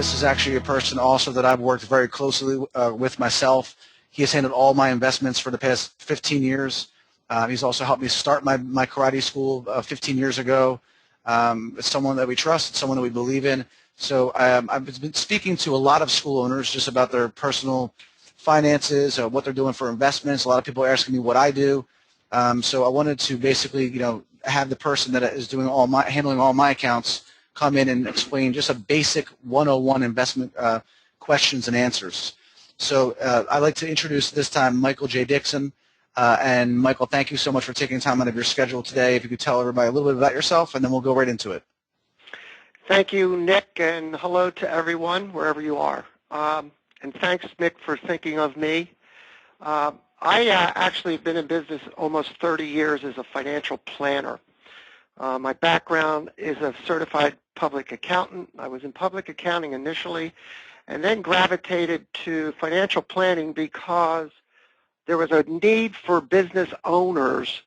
This is actually a person also that I've worked very closely with myself. He has handled all my investments for the past 15 years. He's also helped me start my karate school 15 years ago. It's someone that we trust, it's someone that we believe in. So I've been speaking to a lot of school owners just about their personal finances, what they're doing for investments. A lot of people are asking me what I do. So I wanted to basically, have the person that is doing handling all my accounts come in and explain just a basic 101 investment questions and answers. So I'd like to introduce this time Michael J. Dixon. And Michael, thank you so much for taking time out of your schedule today. If you could tell everybody a little bit about yourself, and then we'll go right into it. Thank you, Nick, and hello to everyone, wherever you are. And thanks, Nick, for thinking of me. I actually have been in business almost 30 years as a financial planner. My background is a certified public accountant. I was in public accounting initially, and then gravitated to financial planning because there was a need for business owners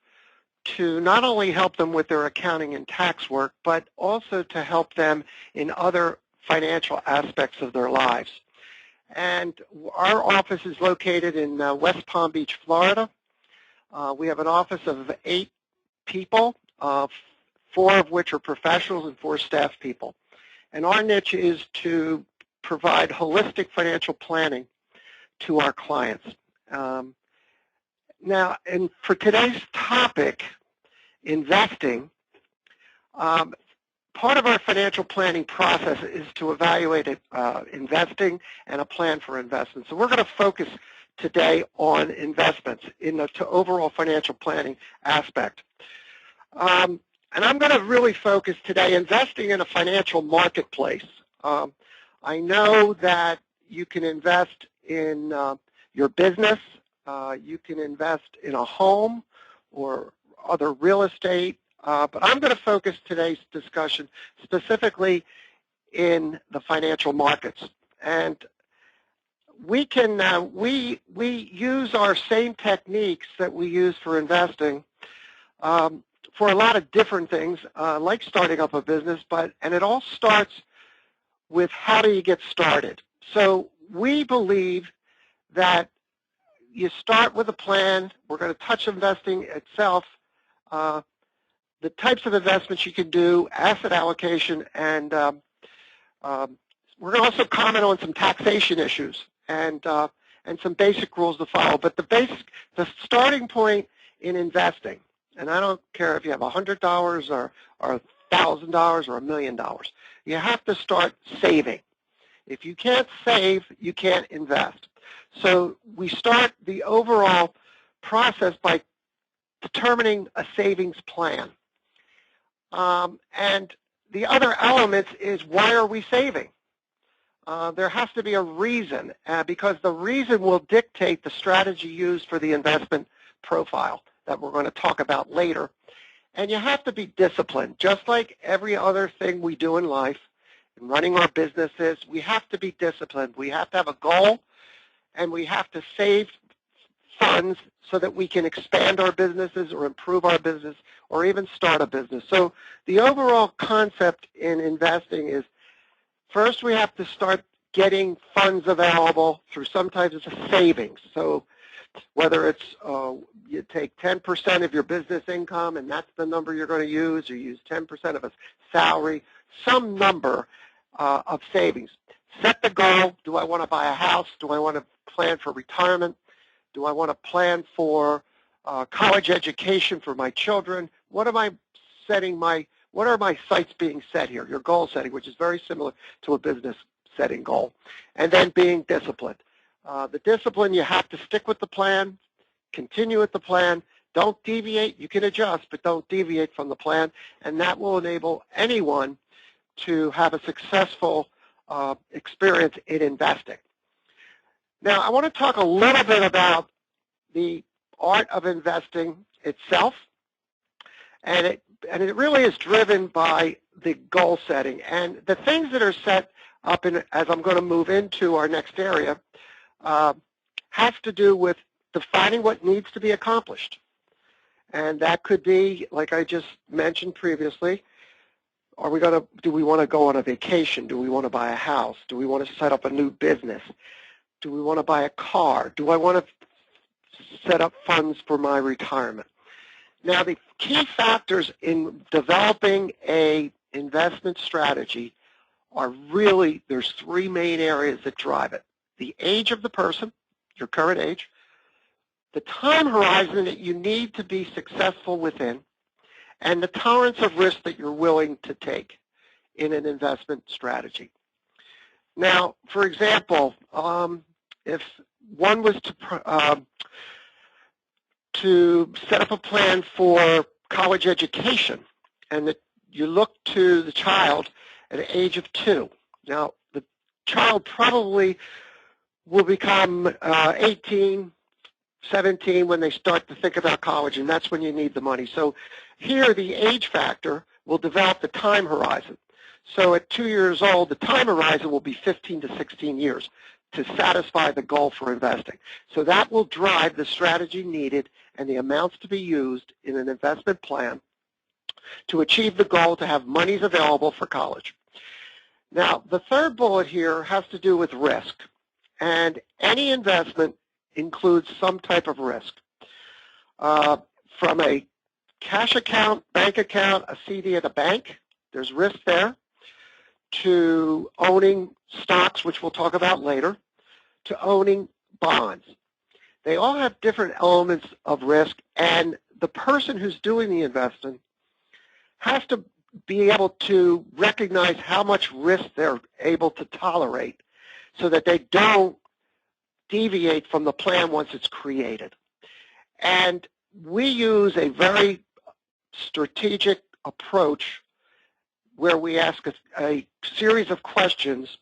to not only help them with their accounting and tax work, but also to help them in other financial aspects of their lives. And our office is located in West Palm Beach, Florida. We have an office of 8 people, 4 of which are professionals and 4 staff people. And our niche is to provide holistic financial planning to our clients. Now, and for today's topic, investing, part of our financial planning process is to evaluate investing and a plan for investment. So we're going to focus today on investments in the overall financial planning aspect. And I'm going to really focus today investing in a financial marketplace. I know that you can invest in your business, you can invest in a home or other real estate, but I'm going to focus today's discussion specifically in the financial markets. And we can we use our same techniques that we use for investing for a lot of different things, like starting up a business, and it all starts with how do you get started. So we believe that you start with a plan. We're going to touch investing itself, the types of investments you can do, asset allocation, and we're going to also comment on some taxation issues and some basic rules to follow. But the starting point in investing, and I don't care if you have $100 or $1,000 or $1 million, you have to start saving. If you can't save, you can't invest. So we start the overall process by determining a savings plan. And the other elements is, why are we saving? There has to be a reason, because the reason will dictate the strategy used for the investment profile that we're going to talk about later. And you have to be disciplined. Just like every other thing we do in life, in running our businesses, we have to be disciplined. We have to have a goal, and we have to save funds so that we can expand our businesses or improve our business or even start a business. So the overall concept in investing is, first we have to start getting funds available through some types of savings. So whether it's you take 10% of your business income and that's the number you're going to use, or you use 10% of a salary, some number of savings. Set the goal. Do I want to buy a house? Do I want to plan for retirement? Do I want to plan for college education for my children? What am I setting what are my sights being set here? Your goal setting, which is very similar to a business setting goal. And then being disciplined. The discipline, you have to stick with the plan, continue with the plan, don't deviate. You can adjust, but don't deviate from the plan, and that will enable anyone to have a successful experience in investing. Now, I want to talk a little bit about the art of investing itself, and it really is driven by the goal setting. And the things that are set up, as I'm going to move into our next area, has to do with defining what needs to be accomplished. And that could be, like I just mentioned previously, do we want to go on a vacation? Do we want to buy a house? Do we want to set up a new business? Do we want to buy a car? Do I want to set up funds for my retirement? Now, the key factors in developing a investment strategy are really, there's three main areas that drive it. The age of the person, your current age, the time horizon that you need to be successful within, and the tolerance of risk that you're willing to take in an investment strategy. Now, for example, if one was to set up a plan for college education, and that you look to the child at the age of 2. Now, the child probably will become 18, 17 when they start to think about college, and that's when you need the money. So here, the age factor will develop the time horizon. So at 2 years old, the time horizon will be 15 to 16 years to satisfy the goal for investing. So that will drive the strategy needed and the amounts to be used in an investment plan to achieve the goal to have monies available for college. Now, the third bullet here has to do with risk. And any investment includes some type of risk. From a cash account, bank account, a CD at a bank, there's risk there, to owning stocks, which we'll talk about later, to owning bonds. They all have different elements of risk, and the person who's doing the investment has to be able to recognize how much risk they're able to tolerate so that they don't deviate from the plan once it's created. And we use a very strategic approach where we ask a series of questions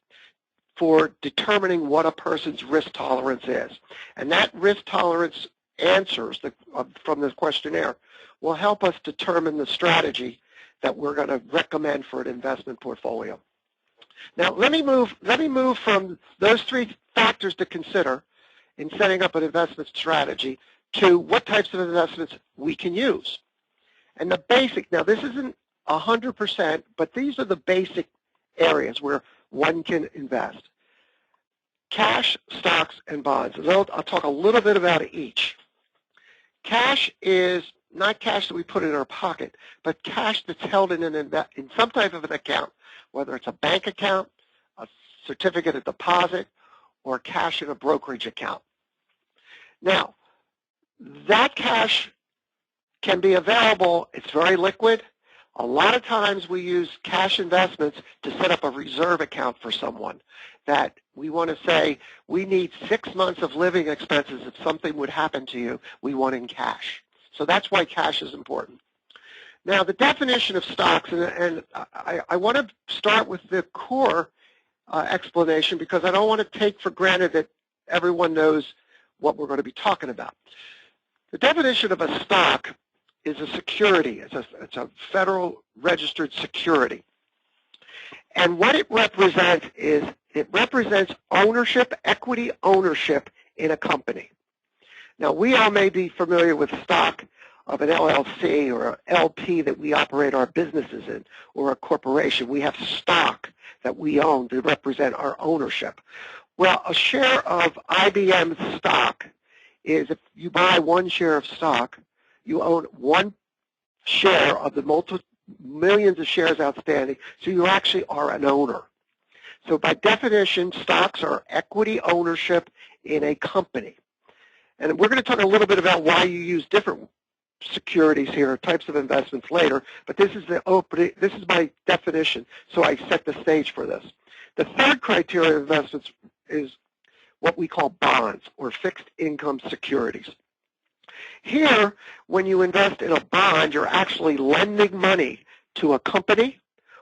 for determining what a person's risk tolerance is. And that risk tolerance answers from this questionnaire will help us determine the strategy that we're going to recommend for an investment portfolio. Now, let me move from those three factors to consider in setting up an investment strategy to what types of investments we can use. And the basic, now this isn't 100%, but these are the basic areas where one can invest. Cash, stocks, and bonds. I'll talk a little bit about each. Cash is not cash that we put in our pocket, but cash that's held in some type of an account, whether it's a bank account, a certificate of deposit, or cash in a brokerage account. Now, that cash can be available. It's very liquid. A lot of times we use cash investments to set up a reserve account for someone that we want to say, we need 6 months of living expenses if something would happen to you, we want in cash. So that's why cash is important. Now, the definition of stocks, and I want to start with the core explanation because I don't want to take for granted that everyone knows what we're going to be talking about. The definition of a stock is a security. It's a federal registered security. And what it represents is it represents ownership, equity ownership in a company. Now, we all may be familiar with stock of an LLC or an LP that we operate our businesses in, or a corporation. We have stock that we own to represent our ownership. Well, a share of IBM's stock is if you buy 1 share of stock, you own 1 share of the millions of shares outstanding, so you actually are an owner. So by definition, stocks are equity ownership in a company. And we're going to talk a little bit about why you use different securities here, types of investments later, but this is my definition, so I set the stage for this. The third criteria of investments is what we call bonds, or fixed income securities. Here, when you invest in a bond, you're actually lending money to a company,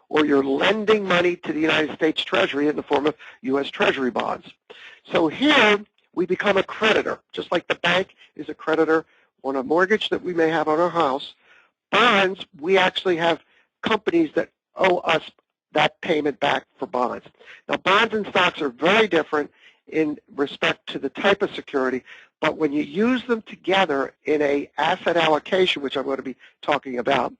or you're lending money to the United States Treasury in the form of U.S. Treasury bonds. So here, we become a creditor, just like the bank is a creditor on a mortgage that we may have on our house. Bonds, we actually have companies that owe us that payment back for bonds. Now, bonds and stocks are very different in respect to the type of security, but when you use them together in a asset allocation, which I'm going to be talking about,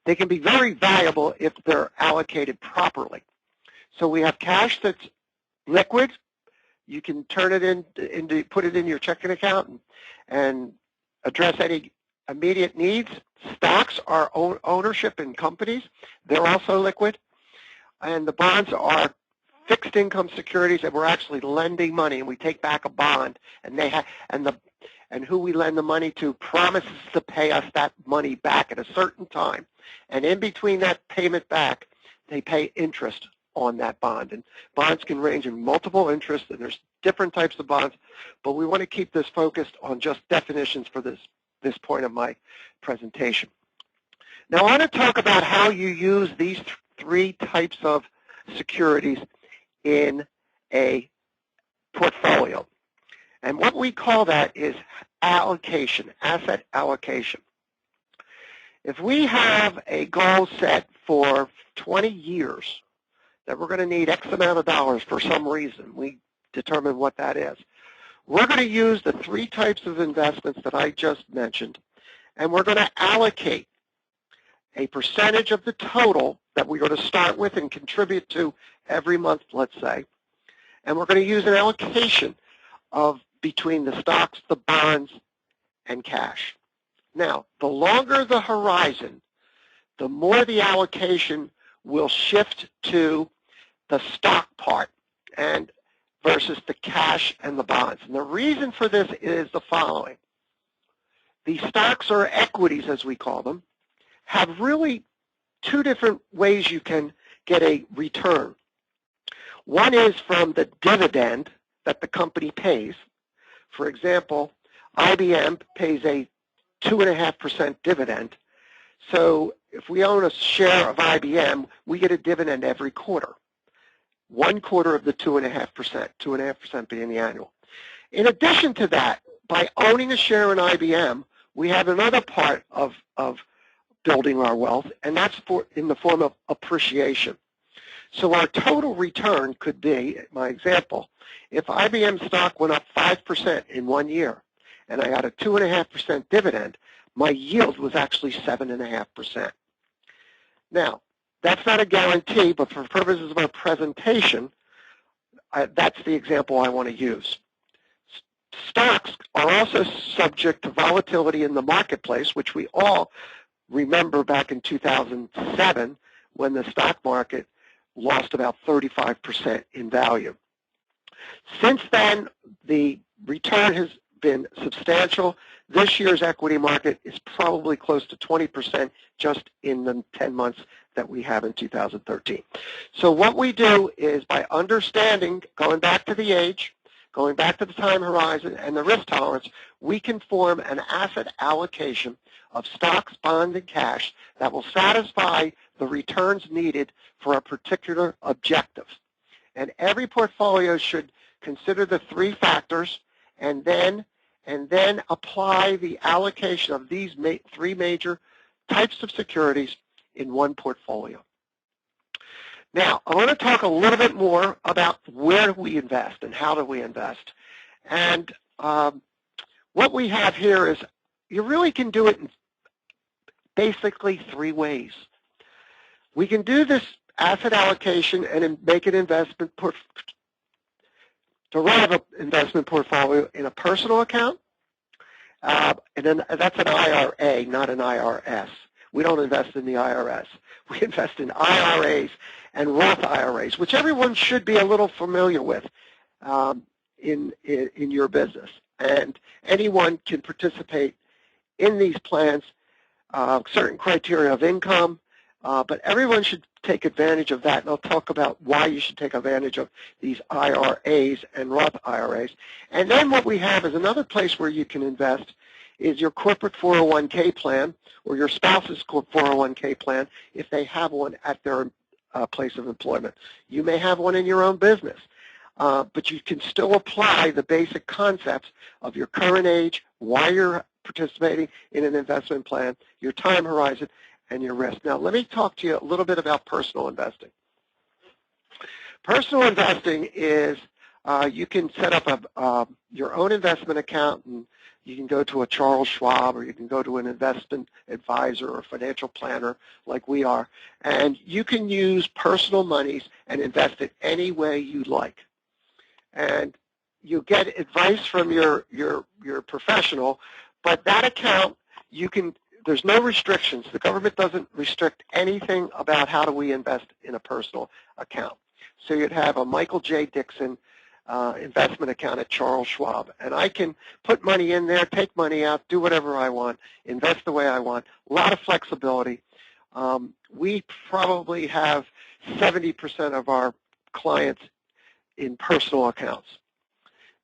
they can be very valuable if they're allocated properly. So we have cash that's liquid. You can turn it into put it in your checking account and address any immediate needs. Stocks are ownership in companies. They're also liquid. And the bonds are fixed income securities that we're actually lending money, and we take back a bond, and and who we lend the money to promises to pay us that money back at a certain time. And in between that payment back, they pay interest on that bond. And bonds can range in multiple interests, and there's different types of bonds, but we want to keep this focused on just definitions for this point of my presentation. Now I want to talk about how you use these three types of securities in a portfolio. And what we call that is allocation, asset allocation. If we have a goal set for 20 years that we're going to need X amount of dollars for some reason, we determine what that is. We're going to use the three types of investments that I just mentioned, and we're going to allocate a percentage of the total that we're going to start with and contribute to every month, let's say, and we're going to use an allocation of between the stocks, the bonds, and cash. Now, the longer the horizon, the more the allocation will shift to the stock part and versus the cash and the bonds. And the reason for this is the following. The stocks, or equities as we call them, have really two different ways you can get a return. One is from the dividend that the company pays. For example, IBM pays a 2.5% dividend. So if we own a share of IBM, we get a dividend every quarter. 1/4 of the 2.5%, 2.5% being the annual. In addition to that, by owning a share in IBM, we have another part of building our wealth, and that's in the form of appreciation. So our total return could be, my example, if IBM stock went up 5% in 1 year, and I got a 2.5% dividend, my yield was actually 7.5%. Now, that's not a guarantee, but for purposes of our presentation, that's the example I want to use. Stocks are also subject to volatility in the marketplace, which we all remember back in 2007 when the stock market lost about 35% in value. Since then, the return has been substantial. This year's equity market is probably close to 20% just in the 10 months that we have in 2013. So what we do is, by understanding, going back to the age, going back to the time horizon and the risk tolerance, we can form an asset allocation of stocks, bonds, and cash that will satisfy the returns needed for a particular objective. And every portfolio should consider the three factors and then apply the allocation of these three major types of securities in one portfolio. Now, I want to talk a little bit more about where we invest and how do we invest. And what we have here is you really can do it in basically three ways. We can do this asset allocation and make an investment derive an investment portfolio in a personal account, and then that's an IRA, not an IRS. We don't invest in the IRS. We invest in IRAs and Roth IRAs, which everyone should be a little familiar with in your business. And anyone can participate in these plans, certain criteria of income, but everyone should take advantage of that, and I'll talk about why you should take advantage of these IRAs and Roth IRAs. And then what we have is another place where you can invest is your corporate 401k plan or your spouse's 401k plan if they have one at their place of employment. You may have one in your own business, but you can still apply the basic concepts of your current age, why you're participating in an investment plan, your time horizon, and your risk. Now, let me talk to you a little bit about personal investing. Personal investing is You can set up your own investment account, and you can go to a Charles Schwab, or you can go to an investment advisor or financial planner like we are, and you can use personal monies and invest it any way you like. And you get advice from your professional, but that account, there's no restrictions. The government doesn't restrict anything about how do we invest in a personal account. So you'd have a Michael J. Dixon investment account at Charles Schwab, and I can put money in there, take money out, do whatever I want, invest the way I want. A lot of flexibility. We probably have 70% of our clients in personal accounts.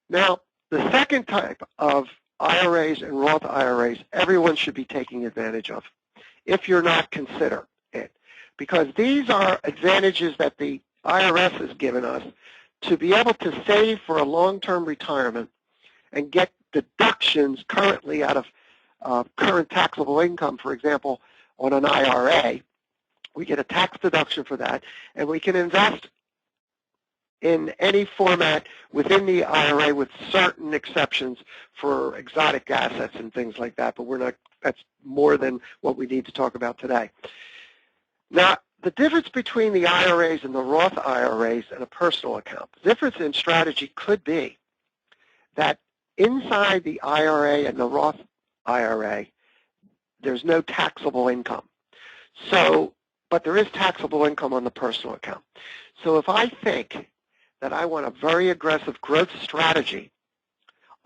Now, the second type of IRAs and Roth IRAs, everyone should be taking advantage of, if you're not, consider it, because these are advantages that the IRS has given us to be able to save for a long-term retirement and get deductions currently out of current taxable income. For example, on an IRA, we get a tax deduction for that, and we can invest in any format within the IRA with certain exceptions for exotic assets and things like that, but that's more than what we need to talk about today. Now, the difference between the IRAs and the Roth IRAs and a personal account, the difference in strategy could be that inside the IRA and the Roth IRA, there's no taxable income. But there is taxable income on the personal account. So if I think that I want a very aggressive growth strategy,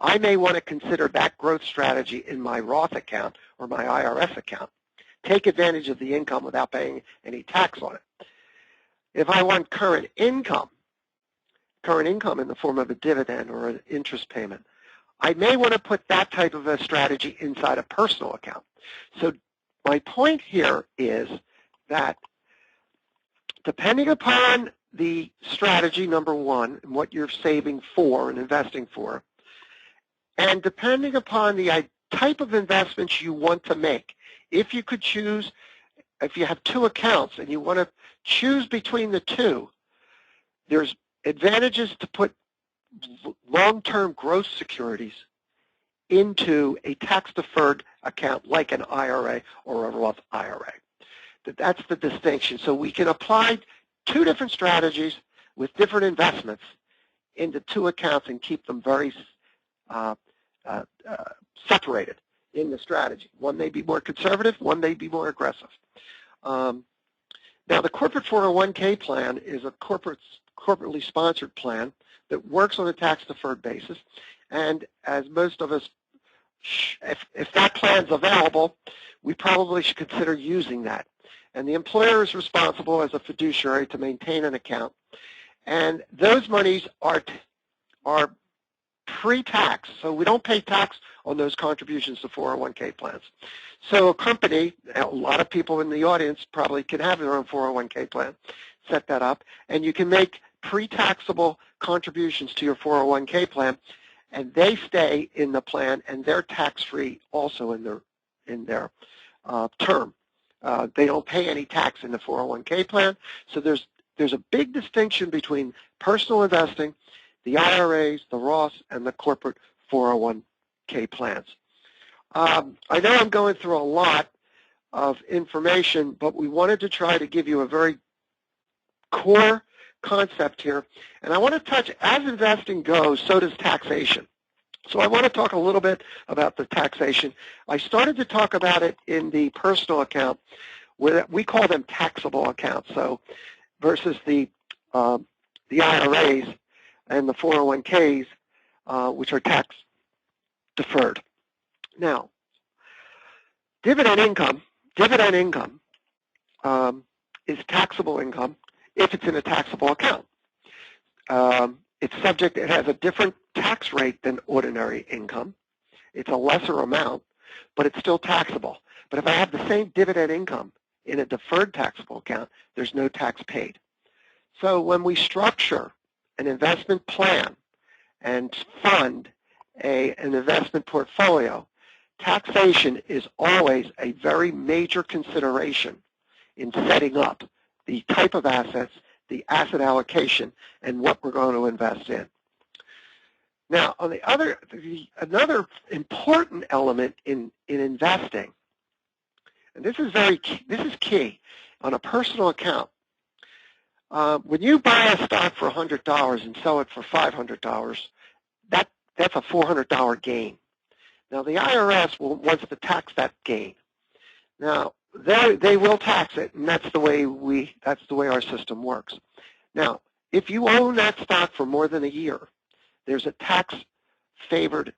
I may want to consider that growth strategy in my Roth account or my IRS account, take advantage of the income without paying any tax on it. If I want current income in the form of a dividend or an interest payment, I may want to put that type of a strategy inside a personal account. So my point here is that depending upon the strategy, number one, and what you're saving for and investing for, and depending upon the type of investments you want to make, if you could choose, if you have two accounts and you want to choose between the two, there's advantages to put long-term growth securities into a tax-deferred account like an IRA or a Roth IRA. That's the distinction. So we can apply two different strategies with different investments into two accounts and keep them very separated in the strategy. One may be more conservative, one may be more aggressive. Now, the corporate 401k plan is a corporately sponsored plan that works on a tax-deferred basis, and as most of us, if that plan's available, we probably should consider using that. And the employer is responsible as a fiduciary to maintain an account, and those monies are pre-tax, so we don't pay tax on those contributions to 401k plans. So a company, a lot of people in the audience probably can have their own 401k plan, set that up, and you can make pre-taxable contributions to your 401k plan, and they stay in the plan, and they're tax-free also in their term. They don't pay any tax in the 401k plan, so there's a big distinction between personal investing, the IRAs, the Roths, and the corporate 401k plans. I know I'm going through a lot of information, but we wanted to try to give you a very core concept here. And I want to touch, as investing goes, so does taxation. So I want to talk a little bit about the taxation. I started to talk about it in the personal account, where we call them taxable accounts, so versus the IRAs and the 401ks, which are tax deferred. Now, dividend income is taxable income if it's in a taxable account. It has a different tax rate than ordinary income. It's a lesser amount, but it's still taxable. But if I have the same dividend income in a deferred taxable account, there's no tax paid. So when we structure an investment plan and fund an investment portfolio, taxation is always a very major consideration in setting up the type of assets, the asset allocation, and what we're going to invest in. Now, on another important element in investing, and this is key on a personal account. When you buy a stock for $100 and sell it for $500, that's a $400 gain. Now, the IRS wants to tax that gain. Now, they will tax it, and that's the way our system works. Now, if you own that stock for more than a year, there's a tax-favored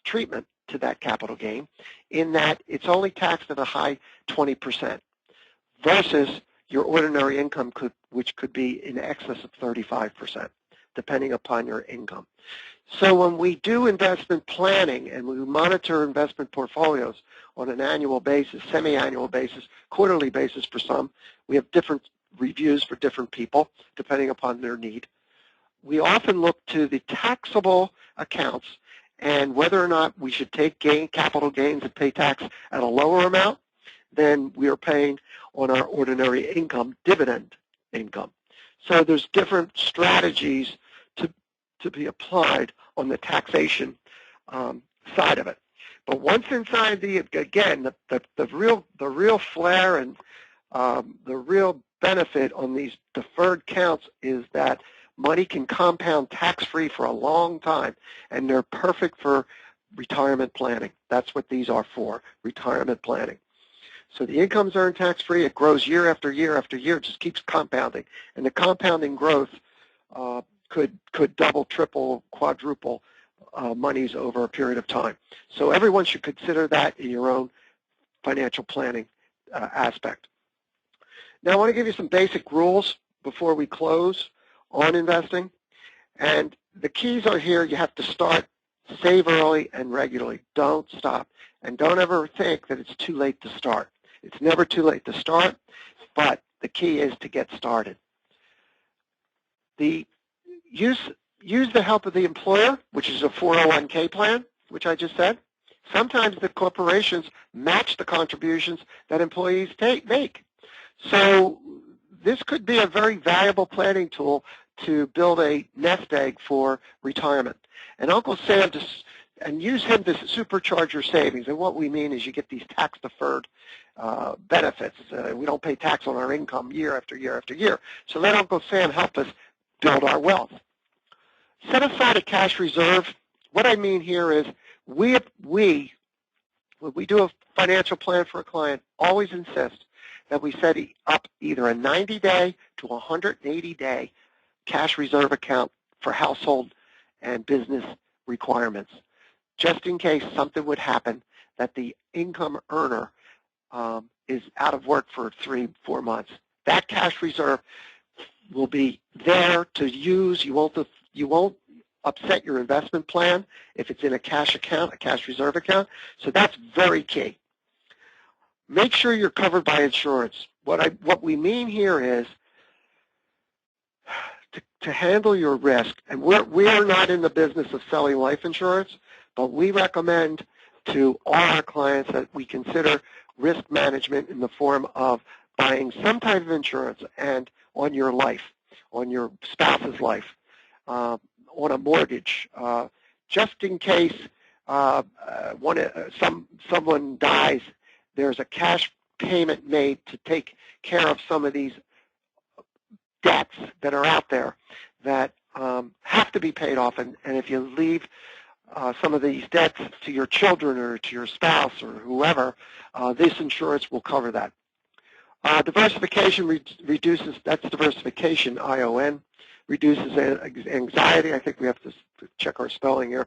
treatment to that capital gain in that it's only taxed at a high 20% versus your ordinary income, which could be in excess of 35%, depending upon your income. So when we do investment planning and we monitor investment portfolios on an annual basis, semi-annual basis, quarterly basis for some, we have different reviews for different people, depending upon their need. We often look to the taxable accounts and whether or not we should take capital gains and pay tax at a lower amount than we are paying on our ordinary income, dividend income. So there's different strategies to be applied on the taxation side of it. But once inside again, the real flair and the real benefit on these deferred counts is that money can compound tax-free for a long time, and they're perfect for retirement planning. That's what these are for, retirement planning. So the income's earned tax-free. It grows year after year after year. It just keeps compounding. And the compounding growth could double, triple, quadruple monies over a period of time. So everyone should consider that in your own financial planning aspect. Now I want to give you some basic rules before we close on investing. And the keys are here. You have to start, save early and regularly. Don't stop. And don't ever think that it's too late to start. It's never too late to start, but the key is to get started. Use the help of the employer, which is a 401k plan, which I just said. Sometimes the corporations match the contributions that employees make. So this could be a very valuable planning tool to build a nest egg for retirement. And Uncle Sam, and use him to supercharge your savings. And what we mean is you get these tax-deferred benefits. We don't pay tax on our income year after year after year. So let Uncle Sam help us build our wealth. Set aside a cash reserve. What I mean here is when we do a financial plan for a client, always insist that we set up either a 90-day to 180-day cash reserve account for household and business requirements, just in case something would happen that the income earner is out of work for 3-4 months. That cash reserve will be there to use. You won't upset your investment plan if it's in a cash account, a cash reserve account. So that's very key. Make sure you're covered by insurance. What we mean here is to handle your risk, and we are not in the business of selling life insurance, but we recommend to all our clients that we consider risk management in the form of buying some type of insurance and on your life, on your spouse's life, on a mortgage, just in case someone dies, there's a cash payment made to take care of some of these debts that are out there that have to be paid off. And if you leave some of these debts to your children or to your spouse or whoever, this insurance will cover that. Diversification reduces, that's diversification, ION, reduces anxiety. I think we have to check our spelling here.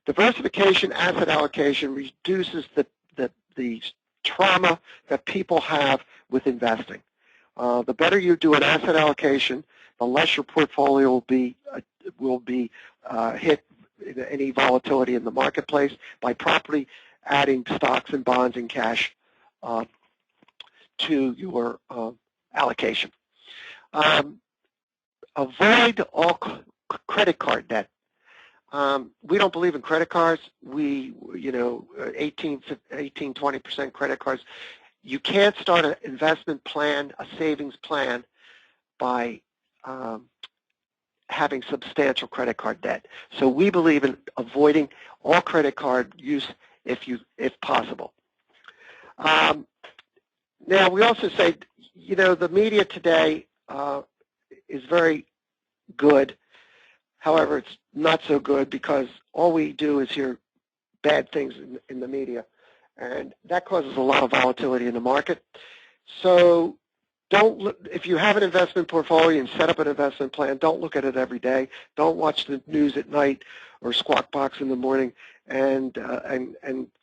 Diversification, asset allocation reduces the trauma that people have with investing. The better you do an asset allocation, the less your portfolio will be hit in any volatility in the marketplace by properly adding stocks and bonds and cash to your allocation. Avoid all credit card debt. We don't believe in credit cards. 18-20% credit cards. You can't start an investment plan, a savings plan, by having substantial credit card debt. So we believe in avoiding all credit card use if possible. Now, we also say, you know, the media today is very good. However, it's not so good because all we do is hear bad things in the media, and that causes a lot of volatility in the market. So if you have an investment portfolio and set up an investment plan, don't look at it every day. Don't watch the news at night or Squawk Box in the morning and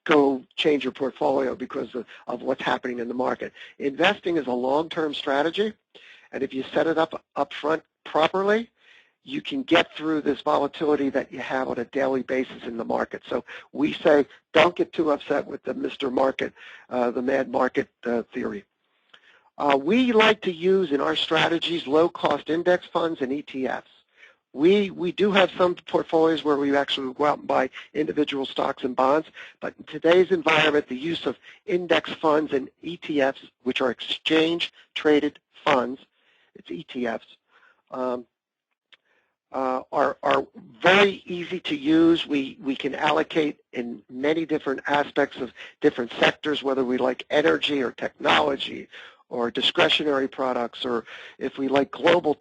go change your portfolio because of what's happening in the market. Investing is a long-term strategy, and if you set it up front properly, you can get through this volatility that you have on a daily basis in the market. So we say don't get too upset with the Mr. Market, the mad market theory. We like to use in our strategies low-cost index funds and ETFs. We do have some portfolios where we actually go out and buy individual stocks and bonds, but in today's environment, the use of index funds and ETFs, which are exchange-traded funds, it's ETFs, are very easy to use. We can allocate in many different aspects of different sectors, whether we like energy or technology or discretionary products, or if we like global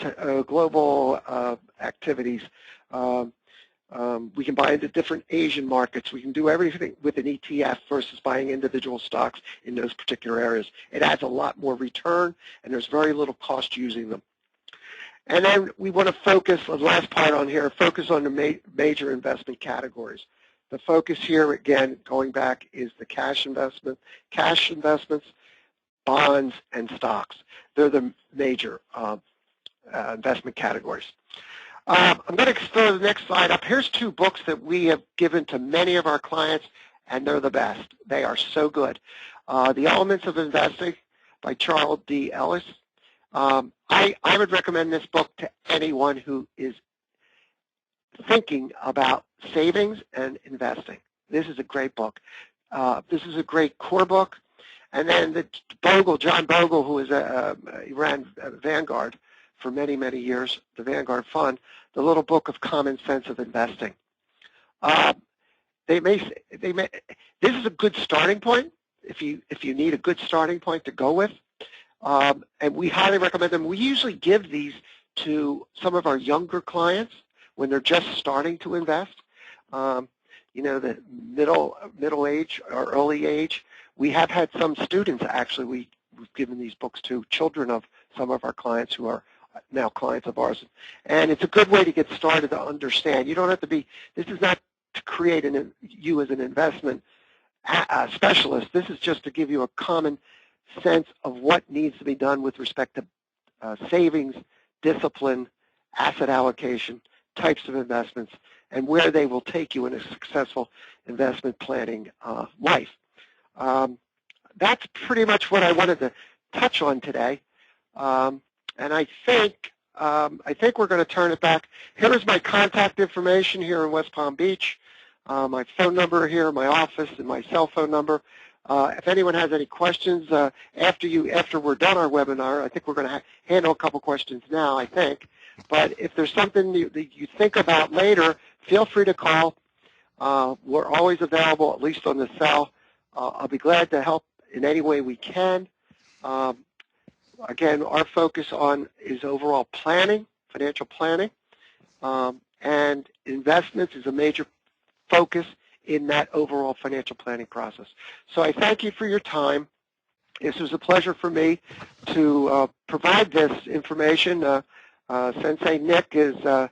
activities. We can buy into different Asian markets. We can do everything with an ETF versus buying individual stocks in those particular areas. It adds a lot more return, and there's very little cost using them. And then we want to focus, the last part on here, focus on the major investment categories. The focus here, again, going back, is the cash investments, bonds, and stocks. They're the major investment categories. I'm going to throw the next slide up. Here's two books that we have given to many of our clients, and they're the best. They are so good. The Elements of Investing by Charles D. Ellis. I would recommend this book to anyone who is thinking about savings and investing. This is a great book. This is a great core book. And then John Bogle, who he ran Vanguard for many, many years, the Vanguard Fund, the little book of Common Sense of Investing. This is a good starting point if you need a good starting point to go with. And we highly recommend them. We usually give these to some of our younger clients when they're just starting to invest. You know, the middle age or early age. We have had some students, actually, we've given these books to children of some of our clients who are now clients of ours. And it's a good way to get started to understand. You don't have to be, this is not to create you as an investment specialist. This is just to give you a common sense of what needs to be done with respect to savings, discipline, asset allocation, types of investments, and where they will take you in a successful investment planning life. That's pretty much what I wanted to touch on today. And I think we're going to turn it back. Here is my contact information here in West Palm Beach. My phone number here, my office, and my cell phone number. If anyone has any questions after we're done our webinar, I think we're going to handle a couple questions now, I think. But if there's something that you think about later, feel free to call. We're always available, at least on the cell. I'll be glad to help in any way we can. Again, our focus is overall planning, financial planning, and investments is a major focus in that overall financial planning process. So I thank you for your time. This was a pleasure for me to provide this information. Sensei Nick is a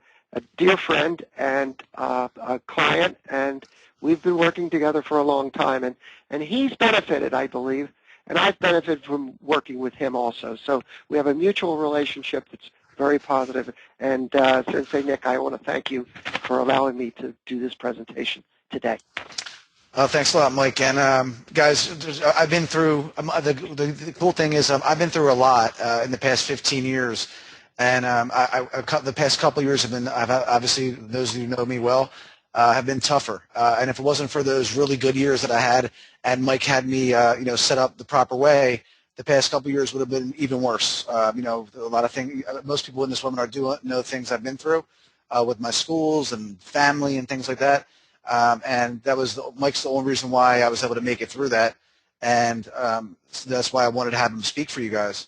dear friend and a client, and we've been working together for a long time. And he's benefited, I believe, and I've benefited from working with him also. So we have a mutual relationship that's very positive. And Sensei Nick, I want to thank you for allowing me to do this presentation today. Thanks a lot, Mike. And guys, I've been through, the cool thing is I've been through a lot in the past 15 years. And the past couple of years I've obviously, those of you who know me well, have been tougher. And if it wasn't for those really good years that I had, and Mike had me, set up the proper way, the past couple of years would have been even worse. You know, a lot of things, most people in this webinar do know things I've been through with my schools and family and things like that. And that was, Mike's the only reason why I was able to make it through that. And so that's why I wanted to have him speak for you guys.